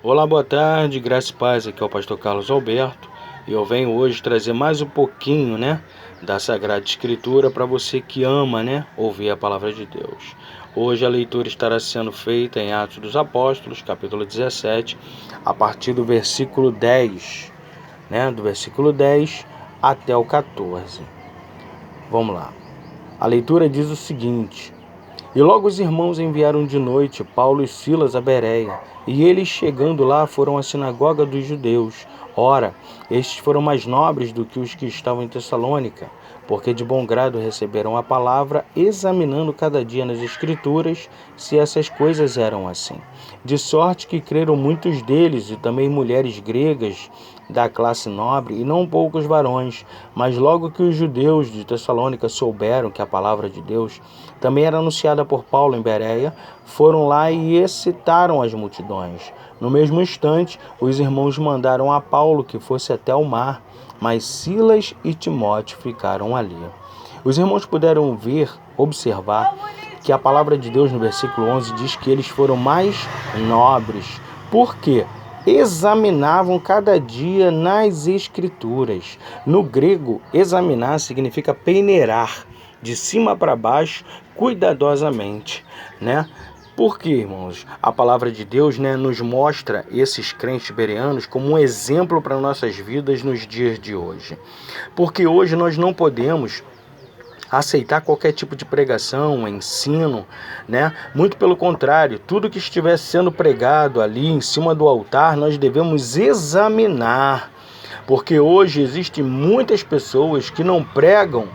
Olá, boa tarde, graça e paz, aqui é o pastor Carlos Alberto e eu venho hoje trazer mais um pouquinho, da Sagrada Escritura para você que ama, ouvir a palavra de Deus. Hoje a leitura estará sendo feita em Atos dos Apóstolos, capítulo 17, a partir do versículo 10, do versículo 10 até o 14. Vamos lá. A leitura diz o seguinte: E logo os irmãos enviaram de noite Paulo e Silas a Bereia, e eles chegando lá foram à sinagoga dos judeus. Ora, estes foram mais nobres do que os que estavam em Tessalônica, porque de bom grado receberam a palavra, examinando cada dia nas Escrituras se essas coisas eram assim. De sorte que creram muitos deles, e também mulheres gregas da classe nobre, e não poucos varões. Mas logo que os judeus de Tessalônica souberam que a palavra de Deus também era anunciada por Paulo em Bereia, foram lá e excitaram as multidões. No mesmo instante, os irmãos mandaram a Paulo que fosse até o mar, mas Silas e Timóteo ficaram ali. Os irmãos puderam observar que a palavra de Deus no versículo 11 diz que eles foram mais nobres. Por quê? Examinavam cada dia nas Escrituras. No grego, examinar significa peneirar, de cima para baixo, cuidadosamente, Por quê, irmãos? A palavra de Deus, nos mostra esses crentes bereanos como um exemplo para nossas vidas nos dias de hoje. Porque hoje nós não podemos aceitar qualquer tipo de pregação, ensino, Muito pelo contrário, tudo que estiver sendo pregado ali em cima do altar, nós devemos examinar. Porque hoje existem muitas pessoas que não pregam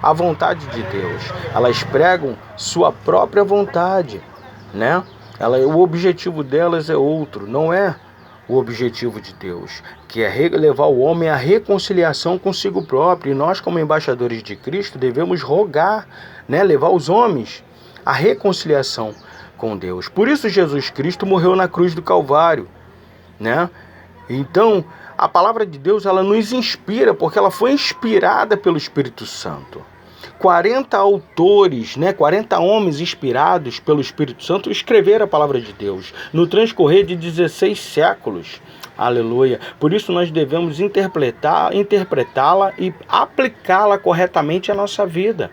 a vontade de Deus. Elas pregam sua própria vontade, O objetivo delas é outro, não é o objetivo de Deus, que é levar o homem à reconciliação consigo próprio. E nós, como embaixadores de Cristo, devemos rogar, levar os homens à reconciliação com Deus. Por isso Jesus Cristo morreu na cruz do Calvário, Então, a palavra de Deus, ela nos inspira, porque ela foi inspirada pelo Espírito Santo. 40 autores, 40 homens inspirados pelo Espírito Santo escreveram a palavra de Deus no transcorrer de 16 séculos. Aleluia. Por isso nós devemos interpretá-la e aplicá-la corretamente à nossa vida,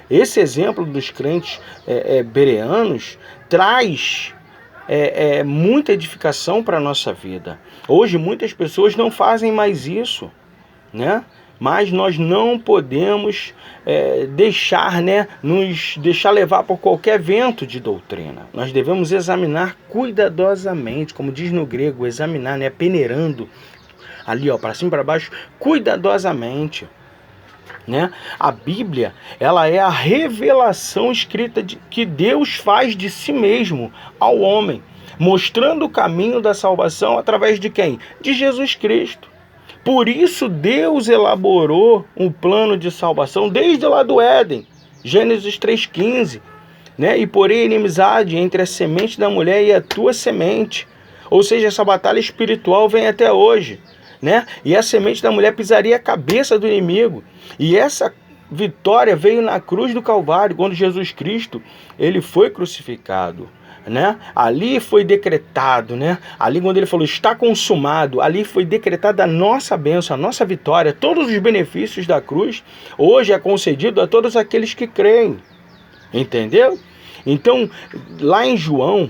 Esse exemplo dos crentes bereanos traz muita edificação para a nossa vida. Hoje muitas pessoas não fazem mais isso, Mas nós não podemos nos deixar levar por qualquer vento de doutrina. Nós devemos examinar cuidadosamente, como diz no grego, examinar, peneirando, ali para cima e para baixo, cuidadosamente. A Bíblia, ela é a revelação escrita que Deus faz de si mesmo ao homem, mostrando o caminho da salvação através de quem? De Jesus Cristo. Por isso Deus elaborou um plano de salvação desde lá do Éden, Gênesis 3,15, E porém inimizade entre a semente da mulher e a tua semente. Ou seja, essa batalha espiritual vem até hoje, E a semente da mulher pisaria a cabeça do inimigo. E essa vitória veio na cruz do Calvário, quando Jesus Cristo, ele foi crucificado. Ali foi decretado, Ali quando ele falou, está consumado, ali foi decretada a nossa bênção, a nossa vitória, todos os benefícios da cruz, hoje é concedido a todos aqueles que creem, entendeu? Então, lá em João,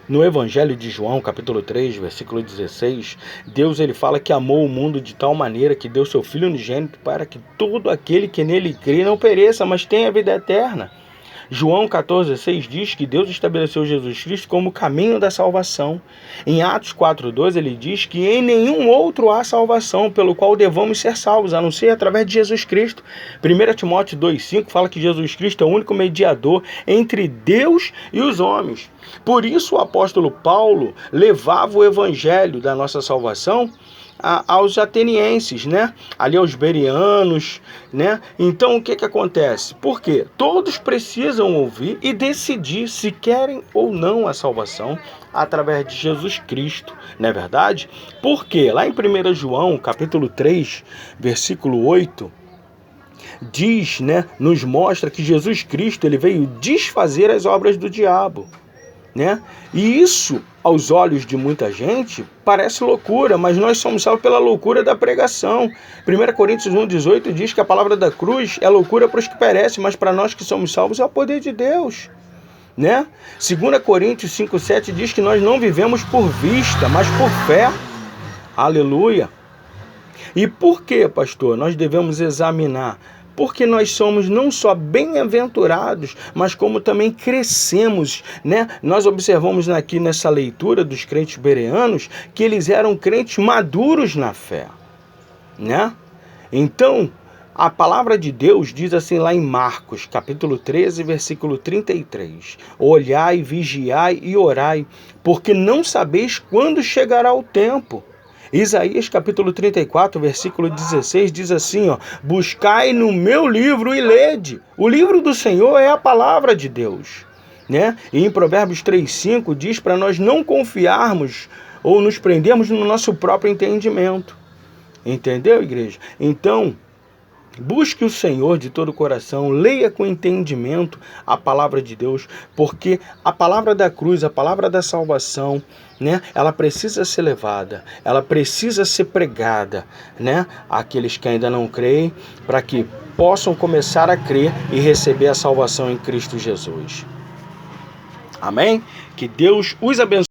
no Evangelho de João, capítulo 3, versículo 16, Deus ele fala que amou o mundo de tal maneira que deu seu Filho unigênito para que todo aquele que nele crê não pereça, mas tenha vida eterna. João 14,6 diz que Deus estabeleceu Jesus Cristo como caminho da salvação. Em Atos 4,2 ele diz que em nenhum outro há salvação pelo qual devamos ser salvos, a não ser através de Jesus Cristo. 1 Timóteo 2,5 fala que Jesus Cristo é o único mediador entre Deus e os homens. Por isso o apóstolo Paulo levava o evangelho da nossa salvação aos atenienses, ali aos bereanos, Então o que acontece? Porque todos precisam ouvir e decidir se querem ou não a salvação através de Jesus Cristo, não é verdade? Porque lá em 1 João, capítulo 3, versículo 8, diz, nos mostra que Jesus Cristo ele veio desfazer as obras do diabo. né? E isso, aos olhos de muita gente, parece loucura, mas nós somos salvos pela loucura da pregação. 1 Coríntios 1,18 diz que a palavra da cruz é loucura para os que perecem, mas para nós que somos salvos é o poder de Deus, né? 2 Coríntios 5,7 diz que nós não vivemos por vista, mas por fé. Aleluia! E por que, pastor, nós devemos examinar? Porque nós somos não só bem-aventurados, mas como também crescemos, né? Nós observamos aqui nessa leitura dos crentes bereanos que eles eram crentes maduros na fé, né? Então, a palavra de Deus diz assim lá em Marcos, capítulo 13, versículo 33. Olhai, vigiai e orai, porque não sabeis quando chegará o tempo. Isaías capítulo 34, versículo 16 diz assim, ó: buscai no meu livro e lede. O livro do Senhor é a palavra de Deus, né? E em Provérbios 3,5 diz para nós não confiarmos ou nos prendermos no nosso próprio entendimento. Entendeu, igreja? Então, busque o Senhor de todo o coração, leia com entendimento a palavra de Deus, porque a palavra da cruz, a palavra da salvação, né, ela precisa ser levada, ela precisa ser pregada, né, àqueles que ainda não creem, para que possam começar a crer e receber a salvação em Cristo Jesus. Amém? Que Deus os abençoe.